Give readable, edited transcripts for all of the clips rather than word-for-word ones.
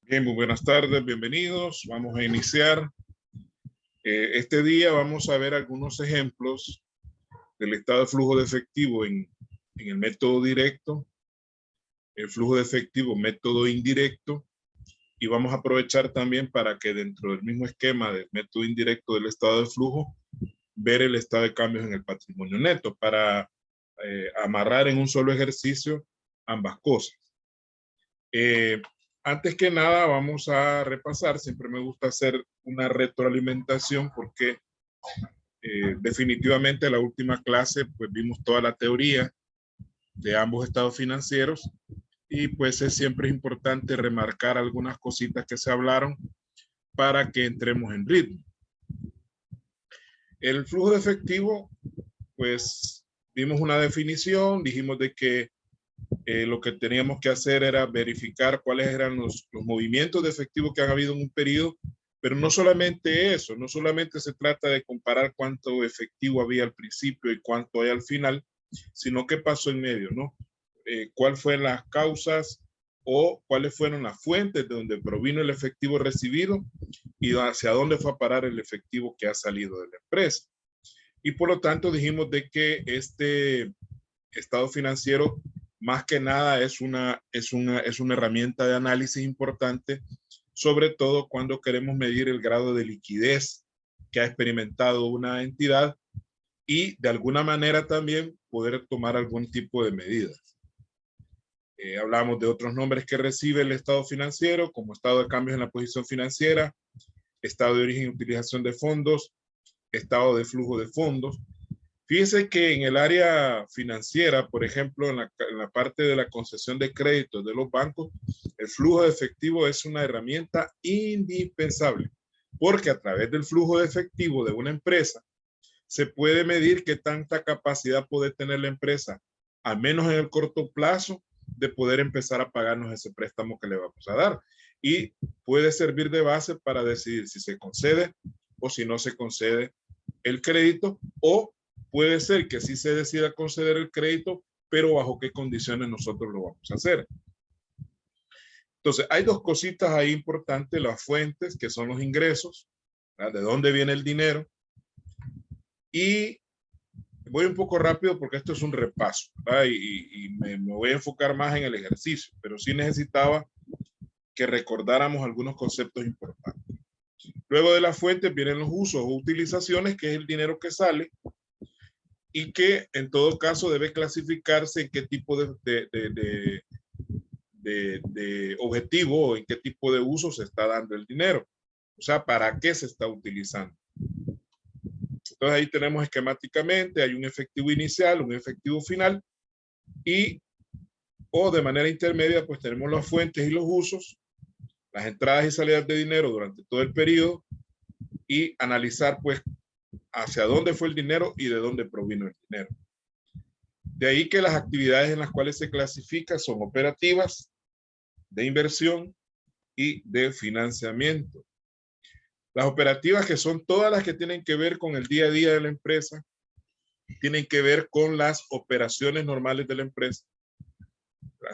Bien, muy buenas tardes, bienvenidos. Vamos a iniciar. Este día vamos a ver algunos ejemplos del estado de flujo de efectivo en el método directo, el flujo de efectivo método indirecto, y vamos a aprovechar también para que dentro del mismo esquema del método indirecto del estado de flujo, ver el estado de cambios en el patrimonio neto para amarrar en un solo ejercicio ambas cosas. Antes que nada vamos a repasar, siempre me gusta hacer una retroalimentación porque definitivamente la última clase pues vimos toda la teoría de ambos estados financieros y pues es siempre importante remarcar algunas cositas que se hablaron para que entremos en ritmo. El flujo de efectivo, pues vimos una definición, dijimos de que lo que teníamos que hacer era verificar cuáles eran los movimientos de efectivo que han habido en un periodo, pero no solamente eso, no solamente se trata de comparar cuánto efectivo había al principio y cuánto hay al final, sino qué pasó en medio, ¿no? ¿Cuáles fueron las causas o cuáles fueron las fuentes de donde provino el efectivo recibido y hacia dónde fue a parar el efectivo que ha salido de la empresa? Y por lo tanto dijimos de que este estado financiero más que nada es una herramienta de análisis importante, sobre todo cuando queremos medir el grado de liquidez que ha experimentado una entidad y de alguna manera también poder tomar algún tipo de medidas. Hablamos de otros nombres que recibe el estado financiero, como estado de cambios en la posición financiera, estado de origen y utilización de fondos, estado de flujo de fondos. Fíjense que en el área financiera, por ejemplo, en la parte de la concesión de créditos de los bancos, el flujo de efectivo es una herramienta indispensable, porque a través del flujo de efectivo de una empresa se puede medir qué tanta capacidad puede tener la empresa, al menos en el corto plazo, de poder empezar a pagarnos ese préstamo que le vamos a dar. Y puede servir de base para decidir si se concede o si no se concede el crédito, o puede ser que sí se decida conceder el crédito, pero bajo qué condiciones nosotros lo vamos a hacer. Entonces, hay dos cositas ahí importantes, las fuentes, que son los ingresos, ¿verdad? De dónde viene el dinero. Y voy un poco rápido porque esto es un repaso, ¿verdad? Y me voy a enfocar más en el ejercicio, pero sí necesitaba que recordáramos algunos conceptos importantes. Luego de las fuentes vienen los usos o utilizaciones, que es el dinero que sale, y que en todo caso debe clasificarse en qué tipo de objetivo o en qué tipo de uso se está dando el dinero. O sea, ¿para qué se está utilizando? Entonces ahí tenemos esquemáticamente, hay un efectivo inicial, un efectivo final, y o de manera intermedia pues tenemos las fuentes y los usos, las entradas y salidas de dinero durante todo el periodo, y analizar pues hacia dónde fue el dinero y de dónde provino el dinero. De ahí que las actividades en las cuales se clasifica son operativas, de inversión y de financiamiento. Las operativas, que son todas las que tienen que ver con el día a día de la empresa, tienen que ver con las operaciones normales de la empresa.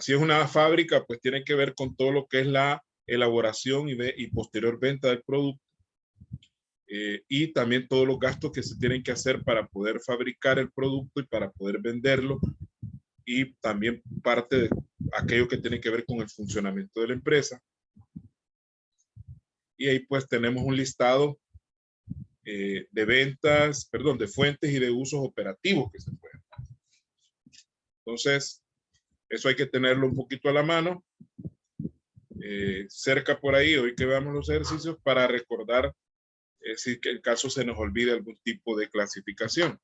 Si es una fábrica, pues tiene que ver con todo lo que es la elaboración y posterior venta del producto. Y también todos los gastos que se tienen que hacer para poder fabricar el producto y para poder venderlo, y también parte de aquello que tiene que ver con el funcionamiento de la empresa. Y ahí pues tenemos un listado de ventas, perdón, de fuentes y de usos operativos que se pueden. Entonces, eso hay que tenerlo un poquito a la mano, cerca por ahí, hoy que veamos los ejercicios, para recordar si que el caso se nos olvide algún tipo de clasificación.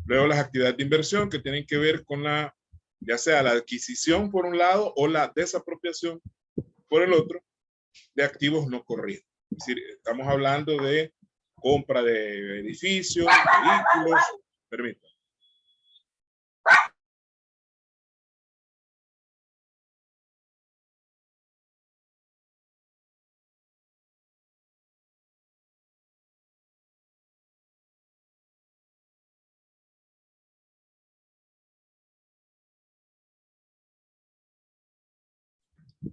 Luego las actividades de inversión, que tienen que ver con la, ya sea la adquisición por un lado o la desapropiación por el otro, de activos no corrientes. Es decir, estamos hablando de compra de edificios, vehículos, permítanme.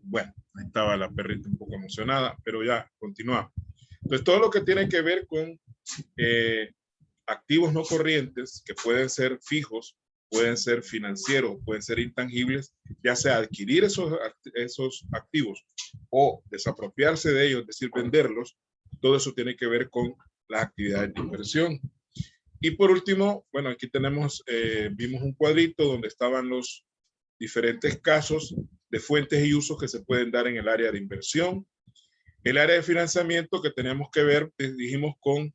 Bueno, ahí estaba la perrita un poco emocionada, pero ya, continuamos. Entonces, todo lo que tiene que ver con activos no corrientes, que pueden ser fijos, pueden ser financieros, pueden ser intangibles, ya sea adquirir esos activos o desapropiarse de ellos, es decir, venderlos, todo eso tiene que ver con las actividades de inversión. Y por último, bueno, aquí tenemos, vimos un cuadrito donde estaban los diferentes casos de fuentes y usos que se pueden dar en el área de inversión. El área de financiamiento que tenemos que ver, dijimos, con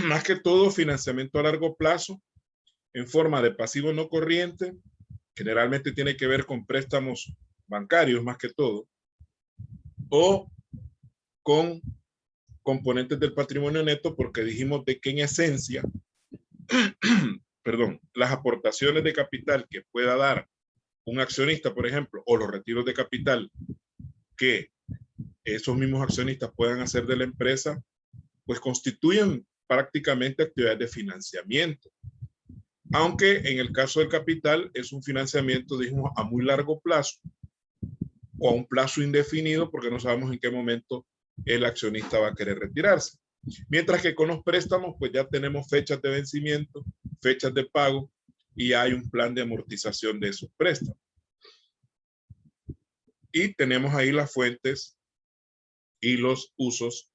más que todo financiamiento a largo plazo en forma de pasivo no corriente, generalmente tiene que ver con préstamos bancarios más que todo, o con componentes del patrimonio neto, porque dijimos de que en esencia, perdón, las aportaciones de capital que pueda dar un accionista, por ejemplo, o los retiros de capital que esos mismos accionistas puedan hacer de la empresa, pues constituyen prácticamente actividades de financiamiento. Aunque en el caso del capital es un financiamiento, dijimos, a muy largo plazo o a un plazo indefinido, porque no sabemos en qué momento el accionista va a querer retirarse. Mientras que con los préstamos, pues ya tenemos fechas de vencimiento, fechas de pago y hay un plan de amortización de esos préstamos. Y tenemos ahí las fuentes y los usos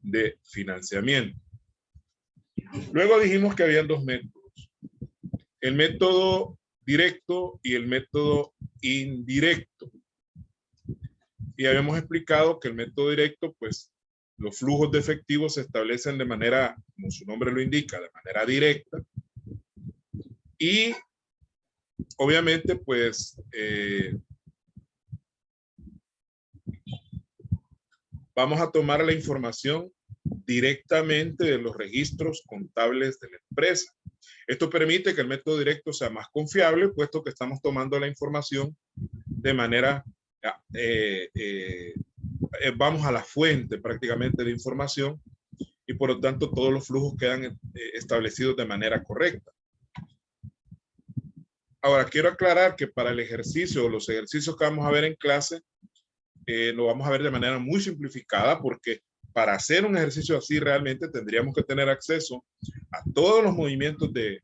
de financiamiento. Luego dijimos que habían dos métodos. El método directo y el método indirecto. Y habíamos explicado que el método directo, pues los flujos de efectivo se establecen de manera, como su nombre lo indica, de manera directa. Y obviamente, pues vamos a tomar la información directamente de los registros contables de la empresa. Esto permite que el método directo sea más confiable, puesto que estamos tomando la información de manera, vamos a la fuente prácticamente de información y por lo tanto todos los flujos quedan establecidos de manera correcta. Ahora, quiero aclarar que para el ejercicio o los ejercicios que vamos a ver en clase, lo vamos a ver de manera muy simplificada porque para hacer un ejercicio así realmente tendríamos que tener acceso a todos los movimientos de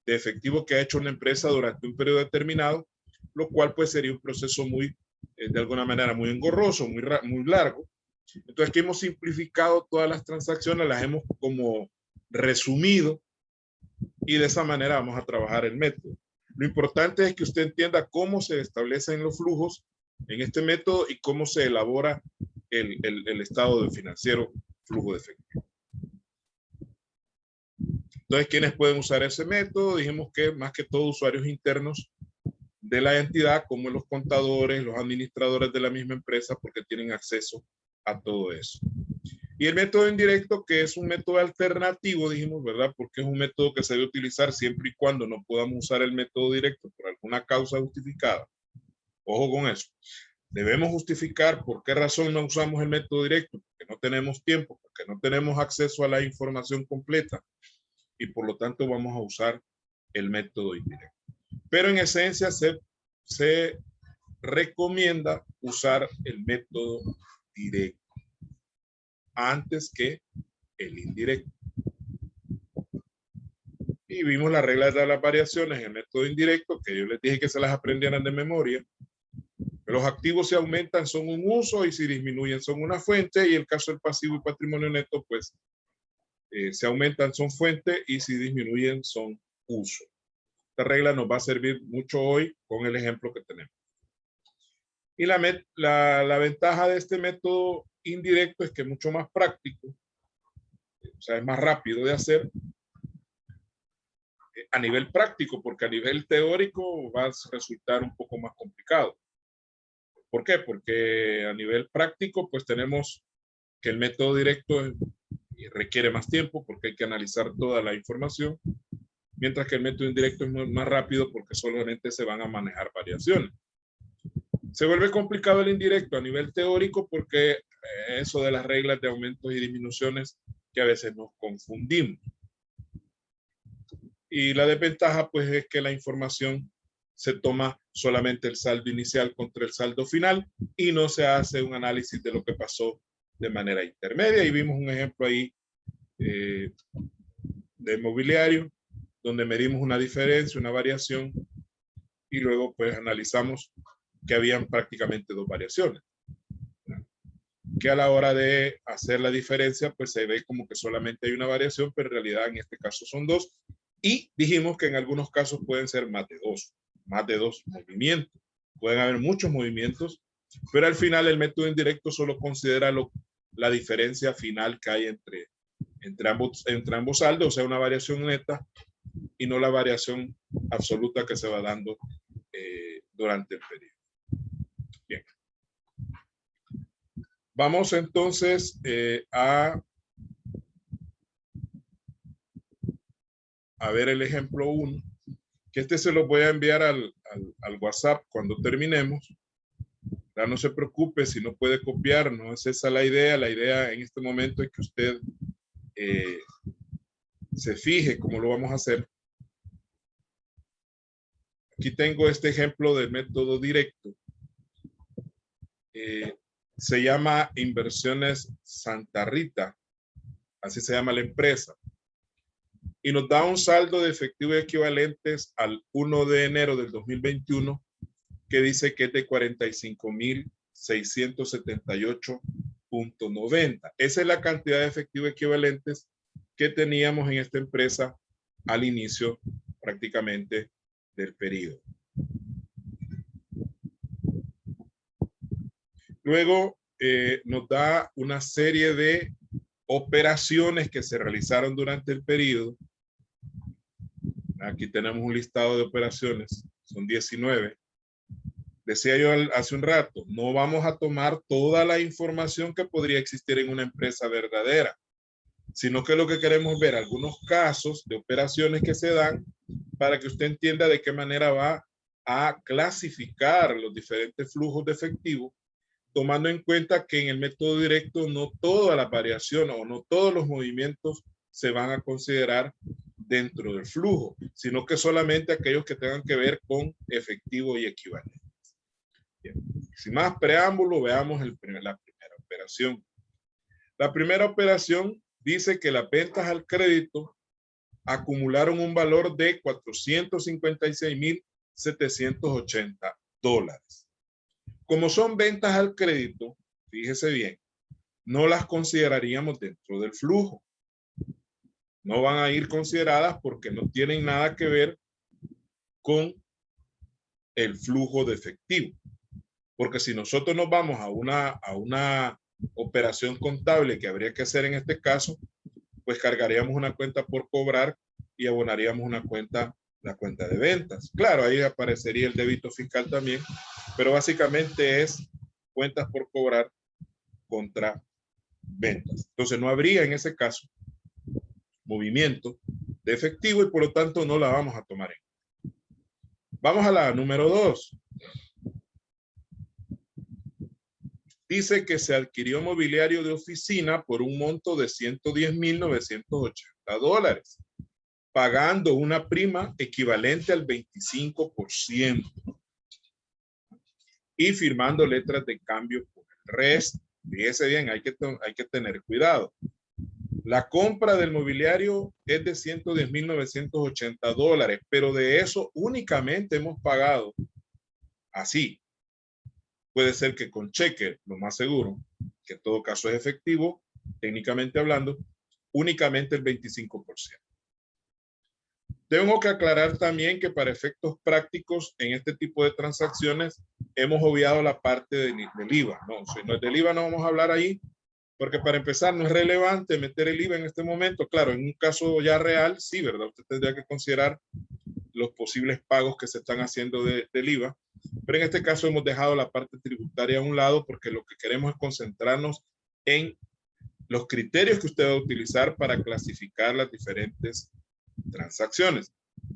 efectivo que ha hecho una empresa durante un periodo determinado, lo cual pues sería un proceso muy, de alguna manera muy engorroso, muy largo. Entonces aquí hemos simplificado todas las transacciones, las hemos como resumido y de esa manera vamos a trabajar el método. Lo importante es que usted entienda cómo se establecen los flujos en este método y cómo se elabora el estado de financiero flujo de efectivo. Entonces, ¿quiénes pueden usar ese método? Dijimos que más que todo usuarios internos de la entidad, como los contadores, los administradores de la misma empresa, porque tienen acceso a todo eso. Y el método indirecto, que es un método alternativo, dijimos, ¿verdad? Porque es un método que se debe utilizar siempre y cuando no podamos usar el método directo por alguna causa justificada. Ojo con eso. Debemos justificar por qué razón no usamos el método directo, porque no tenemos tiempo, porque no tenemos acceso a la información completa y por lo tanto vamos a usar el método indirecto. Pero en esencia se recomienda usar el método directo antes que el indirecto. Y vimos las reglas de las variaciones en el método indirecto, que yo les dije que se las aprendieran de memoria. Los activos se aumentan son un uso y si disminuyen son una fuente, y el caso del pasivo y patrimonio neto, pues se aumentan son fuente y si disminuyen son uso. Esta regla nos va a servir mucho hoy con el ejemplo que tenemos. Y la ventaja de este método indirecto es que es mucho más práctico, o sea, es más rápido de hacer a nivel práctico, porque a nivel teórico va a resultar un poco más complicado. ¿Por qué? Porque a nivel práctico, pues tenemos que el método directo requiere más tiempo porque hay que analizar toda la información, mientras que el método indirecto es más rápido porque solamente se van a manejar variaciones. Se vuelve complicado el indirecto a nivel teórico porque eso de las reglas de aumentos y disminuciones que a veces nos confundimos. Y la desventaja pues es que la información se toma solamente el saldo inicial contra el saldo final y no se hace un análisis de lo que pasó de manera intermedia. Y vimos un ejemplo ahí de mobiliario, donde medimos una diferencia, una variación, y luego pues analizamos que habían prácticamente dos variaciones. Que a la hora de hacer la diferencia, pues se ve como que solamente hay una variación, pero en realidad en este caso son dos. Y dijimos que en algunos casos pueden ser más de dos movimientos. Pueden haber muchos movimientos, pero al final el método indirecto solo considera la diferencia final que hay entre ambos saldos, o sea, una variación neta y no la variación absoluta que se va dando durante el periodo. Bien. Vamos entonces a ver el ejemplo 1, que este se lo voy a enviar al WhatsApp cuando terminemos. Ya no se preocupe si no puede copiar, no es esa la idea. La idea en este momento es que usted se fije cómo lo vamos a hacer. Aquí tengo este ejemplo del método directo. Se llama Inversiones Santa Rita, así se llama la empresa. Y nos da un saldo de efectivo equivalentes al 1 de enero del 2021 que dice que es de 45,678.90. Esa es la cantidad de efectivo equivalentes que teníamos en esta empresa al inicio prácticamente del periodo. Luego nos da una serie de operaciones que se realizaron durante el periodo. Aquí tenemos un listado de operaciones, son 19. Decía yo hace un rato, no vamos a tomar toda la información que podría existir en una empresa verdadera, sino que lo que queremos ver algunos casos de operaciones que se dan para que usted entienda de qué manera va a clasificar los diferentes flujos de efectivo, tomando en cuenta que en el método directo no toda la variación o no todos los movimientos se van a considerar dentro del flujo, sino que solamente aquellos que tengan que ver con efectivo y equivalente. Bien. Sin más preámbulo, veamos la primera operación. La primera operación dice que las ventas al crédito acumularon un valor de $456,780. Como son ventas al crédito, fíjese bien, no las consideraríamos dentro del flujo. No van a ir consideradas porque no tienen nada que ver con el flujo de efectivo. Porque si nosotros nos vamos a una operación contable que habría que hacer en este caso, pues cargaríamos una cuenta por cobrar y abonaríamos la cuenta de ventas. Claro, ahí aparecería el débito fiscal también, pero básicamente es cuentas por cobrar contra ventas. Entonces no habría en ese caso movimiento de efectivo y por lo tanto no la vamos a tomar en. Vamos a la número 2. Dice que se adquirió mobiliario de oficina por un monto de $110,980, pagando una prima equivalente al 25% y firmando letras de cambio por el resto. Fíjese bien, hay que tener cuidado. La compra del mobiliario es de $110,980, pero de eso únicamente hemos pagado así. Puede ser que con cheque, lo más seguro, que en todo caso es efectivo, técnicamente hablando, únicamente el 25%. Tengo que aclarar también que para efectos prácticos en este tipo de transacciones hemos obviado la parte del IVA. No, si no es del IVA no vamos a hablar ahí, porque para empezar no es relevante meter el IVA en este momento. Claro, en un caso ya real, sí, ¿verdad? Usted tendría que considerar los posibles pagos que se están haciendo del IVA. Pero en este caso hemos dejado la parte tributaria a un lado porque lo que queremos es concentrarnos en los criterios que usted va a utilizar para clasificar las diferentes transacciones.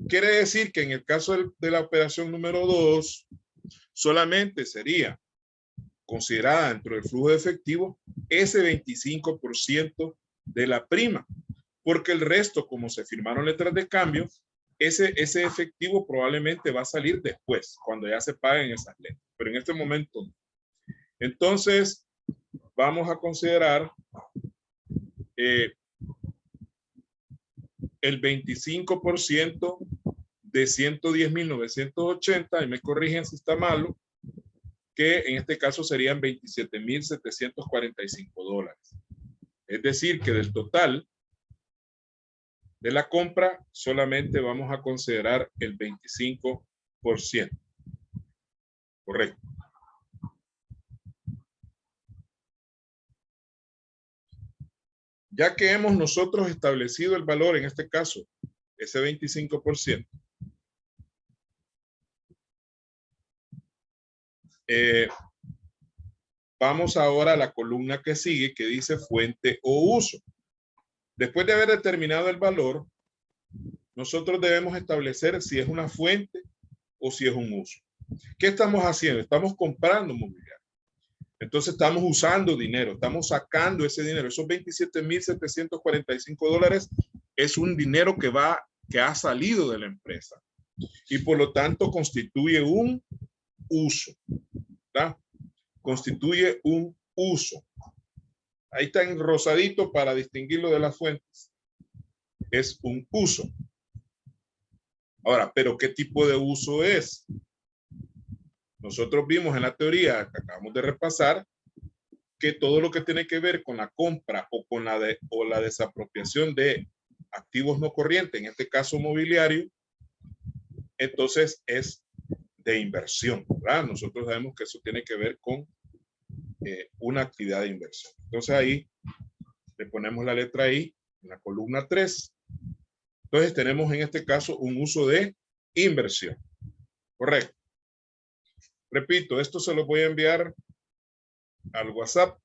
Quiere decir que en el caso de la operación número 2, solamente sería considerada dentro del flujo de efectivo ese 25% de la prima, porque el resto, como se firmaron letras de cambio, ese efectivo probablemente va a salir después, cuando ya se paguen esas letras, pero en este momento no. Entonces, vamos a considerar el 25% de 110.980, y me corrigen si está malo, que en este caso serían $27.745. Es decir, que del total de la compra solamente vamos a considerar el 25%. Correcto. Ya que hemos nosotros establecido el valor, en este caso, ese 25%, vamos ahora a la columna que sigue, que dice fuente o uso. Después de haber determinado el valor, nosotros debemos establecer si es una fuente o si es un uso. ¿Qué estamos haciendo? Estamos comprando mobiliario. Entonces estamos usando dinero, estamos sacando ese dinero. Esos $27.745 es un dinero que ha salido de la empresa y por lo tanto constituye un uso, ¿verdad? Constituye un uso. Ahí está en rosadito para distinguirlo de las fuentes. Es un uso. Ahora, ¿pero qué tipo de uso es? Nosotros vimos en la teoría que acabamos de repasar que todo lo que tiene que ver con la compra o con la desapropiación de activos no corrientes, en este caso mobiliario, entonces es de inversión, ¿verdad? Nosotros sabemos que eso tiene que ver con una actividad de inversión. Entonces ahí le ponemos la letra I en la columna 3. Entonces tenemos en este caso un uso de inversión. Correcto. Repito, esto se lo voy a enviar al WhatsApp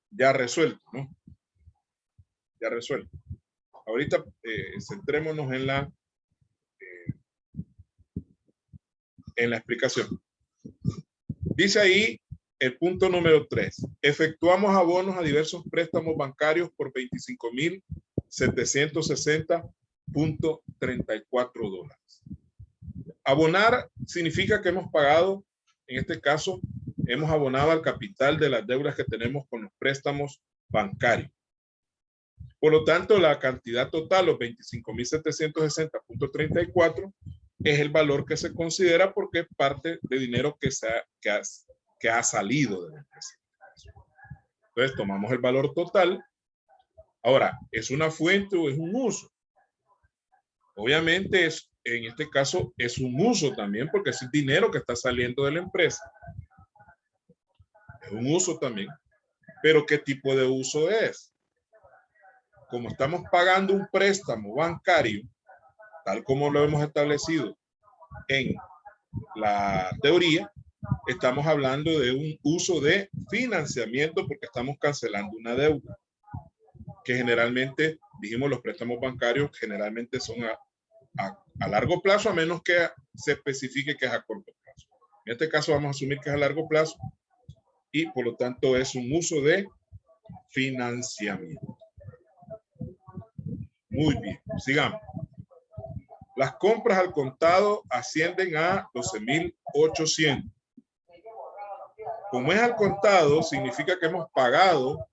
ya resuelto, ¿no? Ya resuelto. Ahorita centrémonos en la explicación. Dice ahí el punto número 3. Efectuamos abonos a diversos préstamos bancarios por $25.760.34. Abonar significa que hemos pagado, en este caso, hemos abonado al capital de las deudas que tenemos con los préstamos bancarios. Por lo tanto, la cantidad total, los $25.760.34, es el valor que se considera porque es parte de dinero que ha salido de la empresa. Entonces, tomamos el valor total. Ahora, ¿es una fuente o es un uso? Obviamente, en este caso, es un uso también porque es el dinero que está saliendo de la empresa. Es un uso también. Pero ¿qué tipo de uso es? Como estamos pagando un préstamo bancario, tal como lo hemos establecido en la teoría, estamos hablando de un uso de financiamiento porque estamos cancelando una deuda que generalmente, dijimos, los préstamos bancarios generalmente son a largo plazo, a menos que se especifique que es a corto plazo. En este caso vamos a asumir que es a largo plazo y por lo tanto es un uso de financiamiento. Muy bien, sigamos. Las compras al contado ascienden a 12.800. Como es al contado, significa que hemos pagado,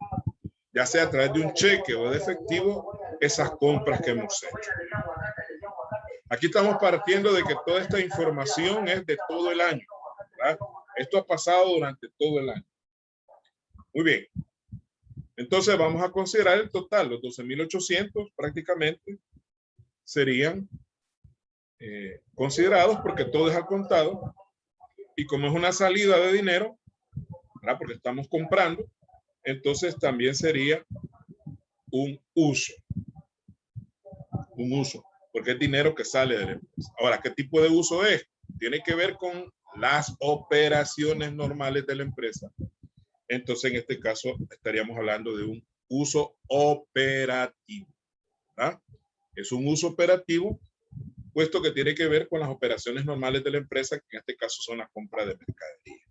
ya sea a través de un cheque o de efectivo, esas compras que hemos hecho. Aquí estamos partiendo de que toda esta información es de todo el año, ¿verdad? Esto ha pasado durante todo el año. Muy bien. Entonces vamos a considerar el total. Los 12.800 prácticamente serían considerados porque todo es al contado. Y como es una salida de dinero, ¿verdad? Porque estamos comprando, entonces también sería un uso. Un uso, porque es dinero que sale de la empresa. Ahora, ¿qué tipo de uso es? Tiene que ver con las operaciones normales de la empresa. Entonces, en este caso, estaríamos hablando de un uso operativo, ¿verdad? Es un uso operativo, puesto que tiene que ver con las operaciones normales de la empresa, que en este caso son las compras de mercadería.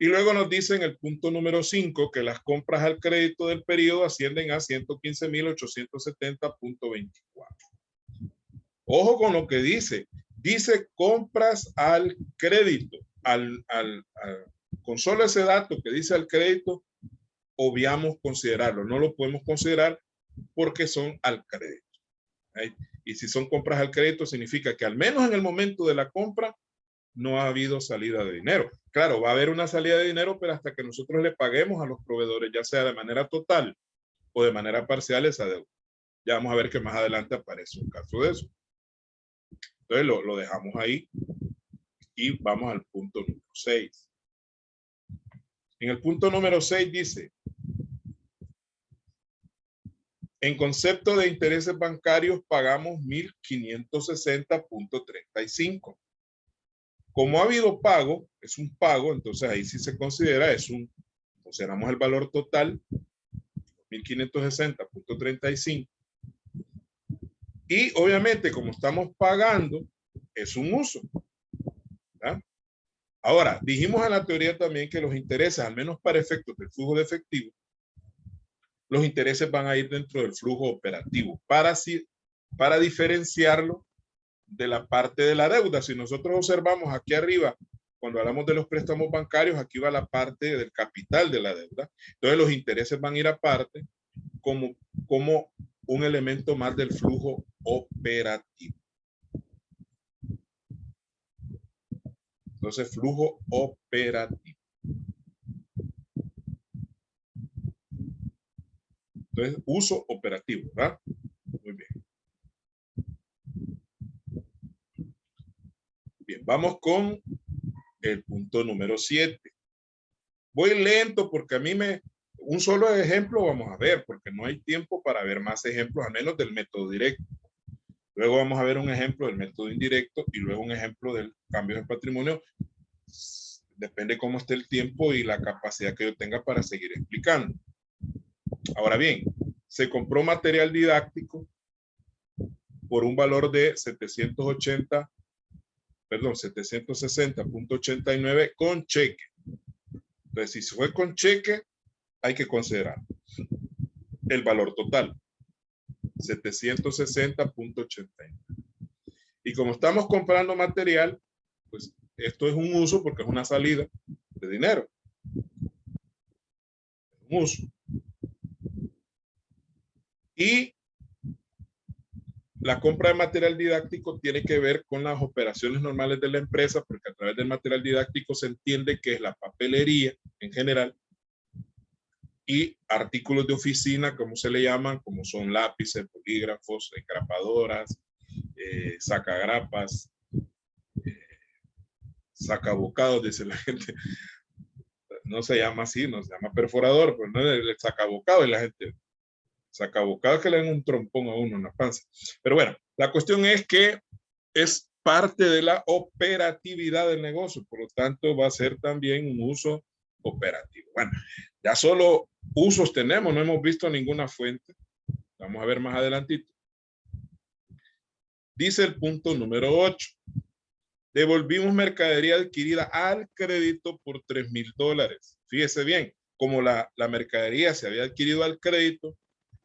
Y luego nos dicen el punto número 5 que las compras al crédito del periodo ascienden a 115.870.24. Ojo con lo que dice. Dice compras al crédito. Con solo ese dato que dice al crédito, obviamos considerarlo. No lo podemos considerar porque son al crédito. ¿Right? Y si son compras al crédito, significa que al menos en el momento de la compra no ha habido salida de dinero. Claro, va a haber una salida de dinero, pero hasta que nosotros le paguemos a los proveedores, ya sea de manera total o de manera parcial, esa deuda. Ya vamos a ver que más adelante aparece un caso de eso. Entonces lo dejamos ahí y vamos al punto número 6. En el punto número 6 dice, en concepto de intereses bancarios pagamos 1.560.35. Como ha habido pago, es un pago, entonces ahí sí se considera, consideramos el valor total, 1.560.35. Y obviamente, como estamos pagando, es un uso. ¿Verdad? Ahora, dijimos en la teoría también que los intereses, al menos para efectos del flujo de efectivo, los intereses van a ir dentro del flujo operativo para diferenciarlo de la parte de la deuda. Si nosotros observamos aquí arriba, cuando hablamos de los préstamos bancarios, aquí va la parte del capital de la deuda. Entonces los intereses van a ir aparte como un elemento más del flujo operativo. Entonces, flujo operativo. Entonces, uso operativo, ¿verdad? Muy bien. Bien, vamos con el punto número 7. Voy lento porque a mí un solo ejemplo vamos a ver, porque no hay tiempo para ver más ejemplos, al menos del método directo. Luego vamos a ver un ejemplo del método indirecto y luego un ejemplo del cambio de patrimonio. Depende cómo esté el tiempo y la capacidad que yo tenga para seguir explicando. Ahora bien, se compró material didáctico por un valor de 760.89 con cheque. Entonces, si fue con cheque, hay que considerar el valor total, 760.89. Y como estamos comprando material, pues esto es un uso porque es una salida de dinero. Un uso. Y la compra de material didáctico tiene que ver con las operaciones normales de la empresa, porque a través del material didáctico se entiende que es la papelería en general y artículos de oficina, como se le llaman, como son lápices, bolígrafos, engrapadoras, sacagrapas, sacabocados, dice la gente. No se llama así, no se llama perforador, pues no es el sacabocado, y la gente sacabocado que le dan un trompón a uno en la panza. Pero bueno, la cuestión es que es parte de la operatividad del negocio, por lo tanto va a ser también un uso operativo. Bueno, ya solo usos tenemos, no hemos visto ninguna fuente. Vamos a ver más adelantito. Dice el punto número 8. Devolvimos mercadería adquirida al crédito por $3,000. Fíjese bien, como la mercadería se había adquirido al crédito,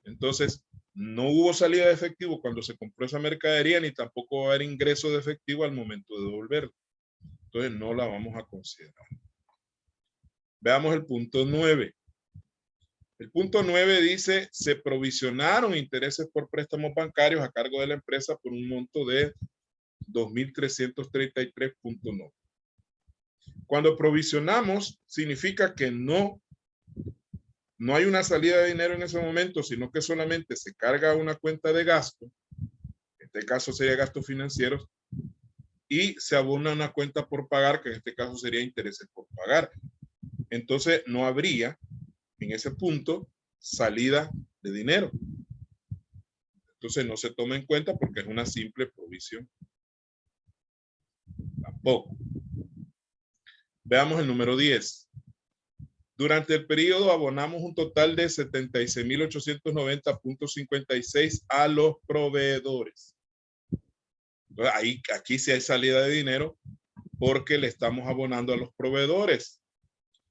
entonces no hubo salida de efectivo cuando se compró esa mercadería, ni tampoco va a haber ingreso de efectivo al momento de devolverla. Entonces no la vamos a considerar. Veamos el punto 9. El punto 9 dice, se provisionaron intereses por préstamos bancarios a cargo de la empresa por un monto de 2.333.9. Cuando provisionamos, significa que no hay una salida de dinero en ese momento, sino que solamente se carga una cuenta de gasto, en este caso sería gastos financieros, y se abona una cuenta por pagar, que en este caso sería intereses por pagar. Entonces no habría en ese punto salida de dinero. Entonces no se toma en cuenta porque es una simple provisión. Tampoco. Veamos el número 10. Durante el periodo abonamos un total de 76.890.56 a los proveedores. Entonces, aquí sí hay salida de dinero porque le estamos abonando a los proveedores.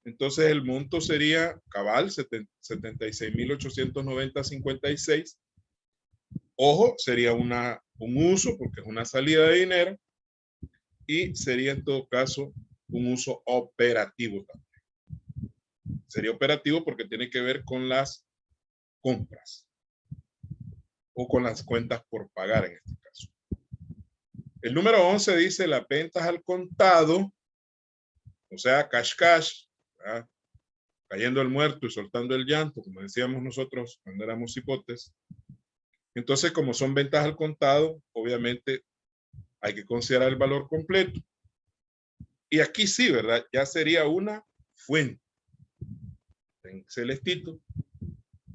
Entonces el monto sería cabal 76.890.56. Ojo, sería un uso porque es una salida de dinero y sería en todo caso un uso operativo también. Sería operativo porque tiene que ver con las compras o con las cuentas por pagar en este caso. El número 11 dice las ventas al contado, o sea, cash, ¿verdad? Cayendo el muerto y soltando el llanto, como decíamos nosotros cuando éramos hipotes. Entonces, como son ventas al contado, obviamente hay que considerar el valor completo. Y aquí sí, ¿verdad? Ya sería una fuente. En celestito,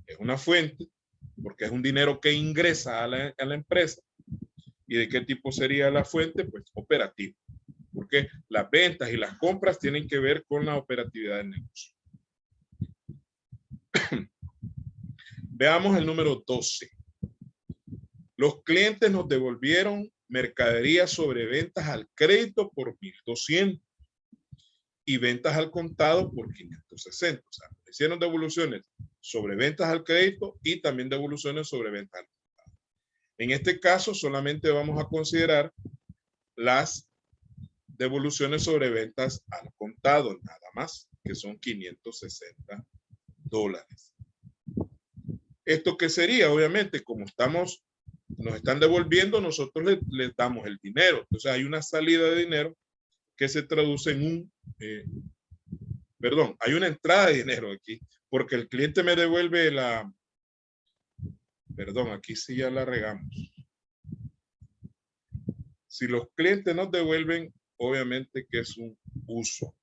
es una fuente, porque es un dinero que ingresa a la empresa. ¿Y de qué tipo sería la fuente? Pues operativo. Porque las ventas y las compras tienen que ver con la operatividad del negocio. Veamos el número 12. Los clientes nos devolvieron mercadería sobre ventas al crédito por 1.200 y ventas al contado por 560. O sea, hicieron devoluciones sobre ventas al crédito y también devoluciones sobre ventas al contado. En este caso, solamente vamos a considerar las devoluciones sobre ventas al contado, nada más, que son $560. ¿Esto qué sería? Obviamente, como nos están devolviendo, nosotros les damos el dinero. Entonces hay una salida de dinero que se traduce en hay una entrada de dinero aquí, porque el cliente me devuelve aquí sí ya la regamos. Si los clientes nos devuelven, obviamente que es un uso.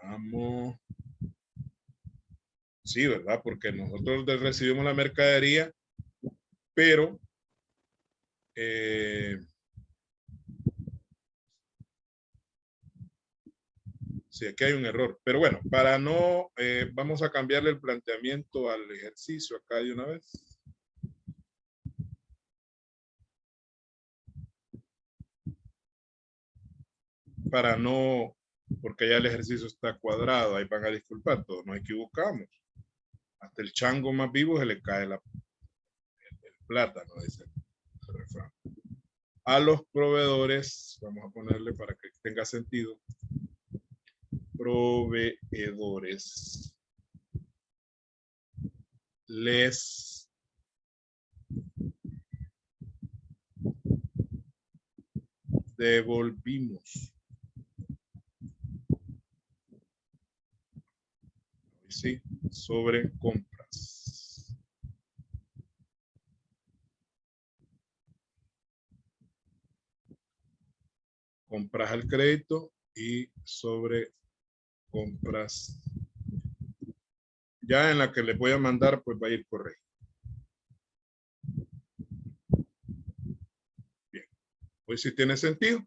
Vamos. Sí, ¿verdad? Porque nosotros recibimos la mercadería, pero sí, aquí hay un error. Pero bueno, para no, vamos a cambiarle el planteamiento al ejercicio acá de una vez. Para no, porque ya el ejercicio está cuadrado, ahí van a disculpar, todos nos equivocamos. Hasta el chango más vivo se le cae el plátano, dice el refrán. A los proveedores, vamos a ponerle para que tenga sentido, proveedores les devolvimos. Sí, sobre compras. Compras al crédito y sobre compras. Ya en la que les voy a mandar, pues va a ir correcto. Bien, pues sí tiene sentido.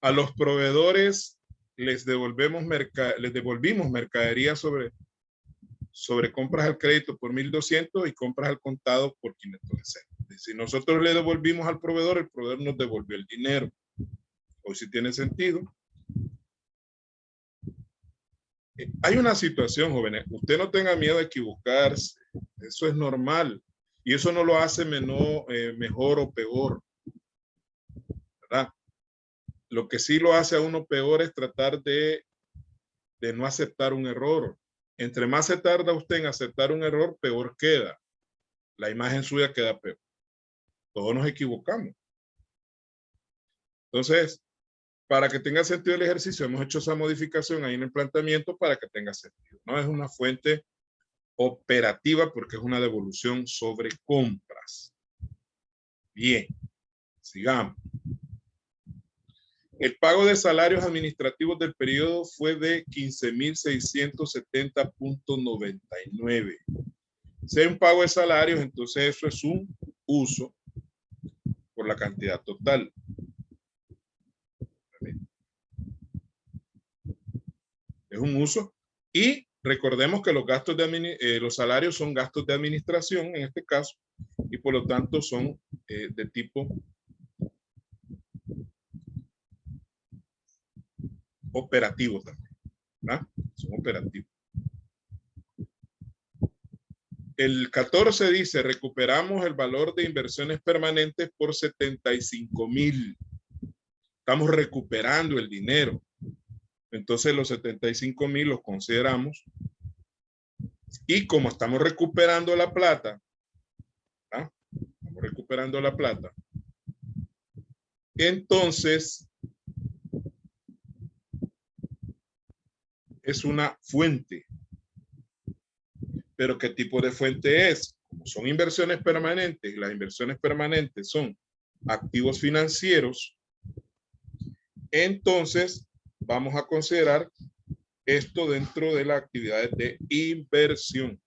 A los proveedores les devolvimos mercadería sobre compras al crédito por 1.200 y compras al contado por 560. Si nosotros le devolvimos al proveedor, el proveedor nos devolvió el dinero. Hoy sí tiene sentido. Hay una situación, jóvenes. Usted no tenga miedo de equivocarse. Eso es normal. Y eso no lo hace mejor o peor, ¿verdad? Lo que sí lo hace a uno peor es tratar de no aceptar un error. Entre más se tarda usted en aceptar un error, peor queda. La imagen suya queda peor. Todos nos equivocamos. Entonces, para que tenga sentido el ejercicio, hemos hecho esa modificación ahí en el planteamiento para que tenga sentido. No es una fuente operativa porque es una devolución sobre compras. Bien, sigamos. El pago de salarios administrativos del periodo fue de 15.670.99. Si hay un pago de salarios, entonces eso es un uso por la cantidad total. Es un uso. Y recordemos que los gastos los salarios son gastos de administración en este caso y por lo tanto son de tipo operativos también, ¿verdad? Son operativos. El 14 dice, recuperamos el valor de inversiones permanentes por 75,000. Estamos recuperando el dinero. Entonces los 75,000 los consideramos. Y como estamos recuperando la plata, ¿ah? Estamos recuperando la plata. Entonces, es una fuente. Pero ¿qué tipo de fuente es? Como son inversiones permanentes, las inversiones permanentes son activos financieros, entonces vamos a considerar esto dentro de las actividades de inversión.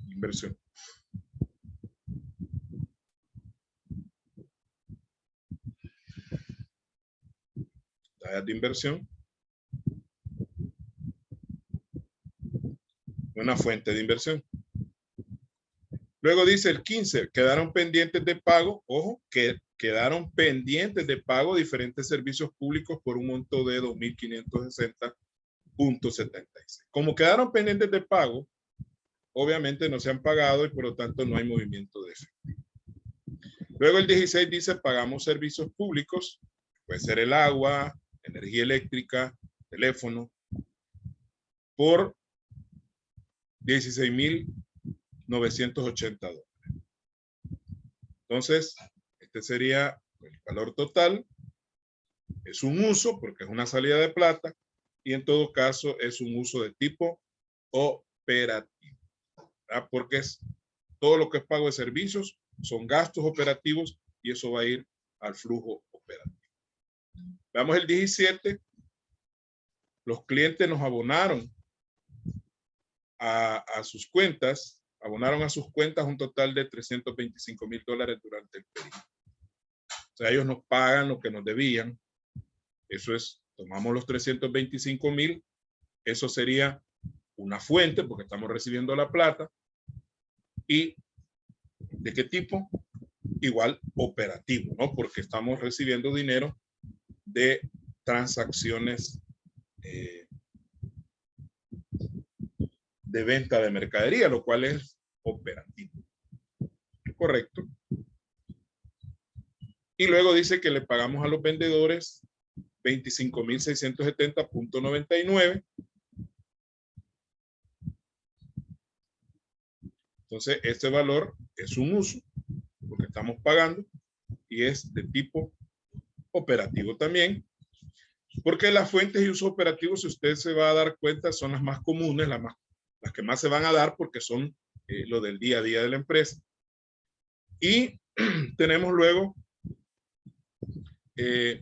Inversión. Tareas de inversión. Una fuente de inversión. Luego dice el 15, quedaron pendientes de pago, ojo, que quedaron pendientes de pago diferentes servicios públicos por un monto de 2.560.76. Como quedaron pendientes de pago, obviamente no se han pagado y por lo tanto no hay movimiento de efectivo. Luego el 16 dice pagamos servicios públicos, puede ser el agua, energía eléctrica, teléfono, por $16,980. Entonces, este sería el valor total. Es un uso porque es una salida de plata y en todo caso es un uso de tipo operativo, ¿verdad? Porque es todo lo que es pago de servicios, son gastos operativos y eso va a ir al flujo operativo. Veamos el 17. Los clientes nos abonaron a sus cuentas, abonaron a sus cuentas un total de $325,000 durante el periodo. O sea, ellos nos pagan lo que nos debían. Eso es, tomamos los 325,000, eso sería una fuente porque estamos recibiendo la plata. ¿Y de qué tipo? Igual operativo, ¿no? Porque estamos recibiendo dinero de transacciones de venta de mercadería, lo cual es operativo. Correcto. Y luego dice que le pagamos a los vendedores 25,670.99. Entonces, este valor es un uso, porque estamos pagando, y es de tipo operativo también, porque las fuentes y usos operativos, si usted se va a dar cuenta, son las más comunes, las que más se van a dar, porque son lo del día a día de la empresa. Y tenemos luego que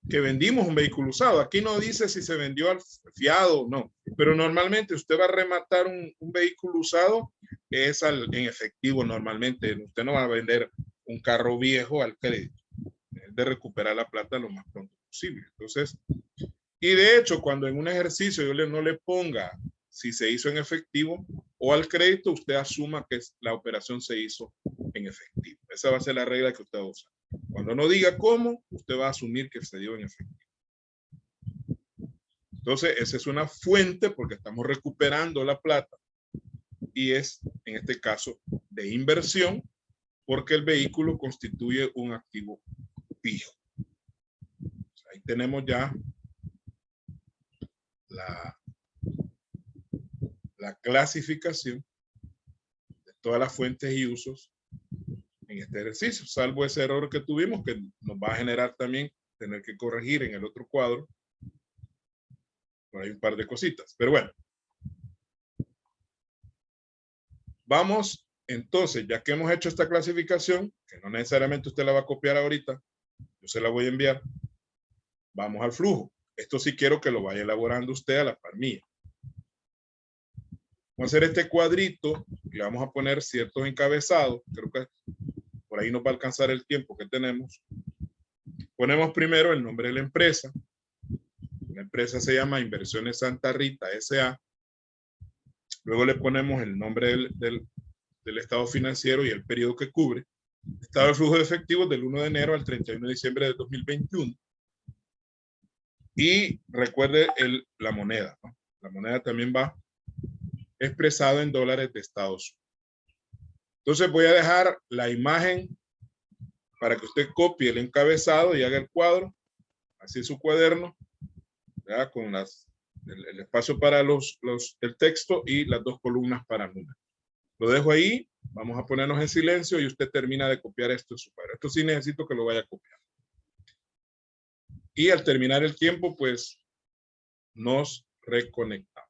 vendimos un vehículo usado. Aquí no dice si se vendió al fiado o no, pero normalmente usted va a rematar un vehículo usado, es en efectivo normalmente. Usted no va a vender un carro viejo al crédito. Es de recuperar la plata lo más pronto posible. Entonces, y de hecho, cuando en un ejercicio yo no le ponga si se hizo en efectivo o al crédito, usted asuma que la operación se hizo en efectivo. Esa va a ser la regla que usted va a usar. Cuando no diga cómo, usted va a asumir que se dio en efectivo. Entonces, esa es una fuente porque estamos recuperando la plata y es, en este caso, de inversión porque el vehículo constituye un activo fijo. Ahí tenemos ya la clasificación de todas las fuentes y usos en este ejercicio, salvo ese error que tuvimos que nos va a generar también tener que corregir en el otro cuadro. Por ahí un par de cositas, pero bueno. Vamos, entonces, ya que hemos hecho esta clasificación, que no necesariamente usted la va a copiar ahorita, yo se la voy a enviar, vamos al flujo. Esto sí quiero que lo vaya elaborando usted a la par mía. Vamos a hacer este cuadrito, le vamos a poner ciertos encabezados, creo que por ahí nos va a alcanzar el tiempo que tenemos. Ponemos primero el nombre de la empresa. La empresa se llama Inversiones Santa Rita S.A. Luego le ponemos el nombre del estado financiero y el periodo que cubre. Estado de flujo de efectivos del 1 de enero al 31 de diciembre de 2021. Y recuerde la moneda, ¿no? La moneda también va expresado en dólares de Estados Unidos. Entonces voy a dejar la imagen para que usted copie el encabezado y haga el cuadro, así su cuaderno, ¿verdad? Con el espacio para el texto y las dos columnas para números. Lo dejo ahí, vamos a ponernos en silencio y usted termina de copiar esto en su cuadro. Esto sí necesito que lo vaya a copiar. Y al terminar el tiempo, pues nos reconectamos.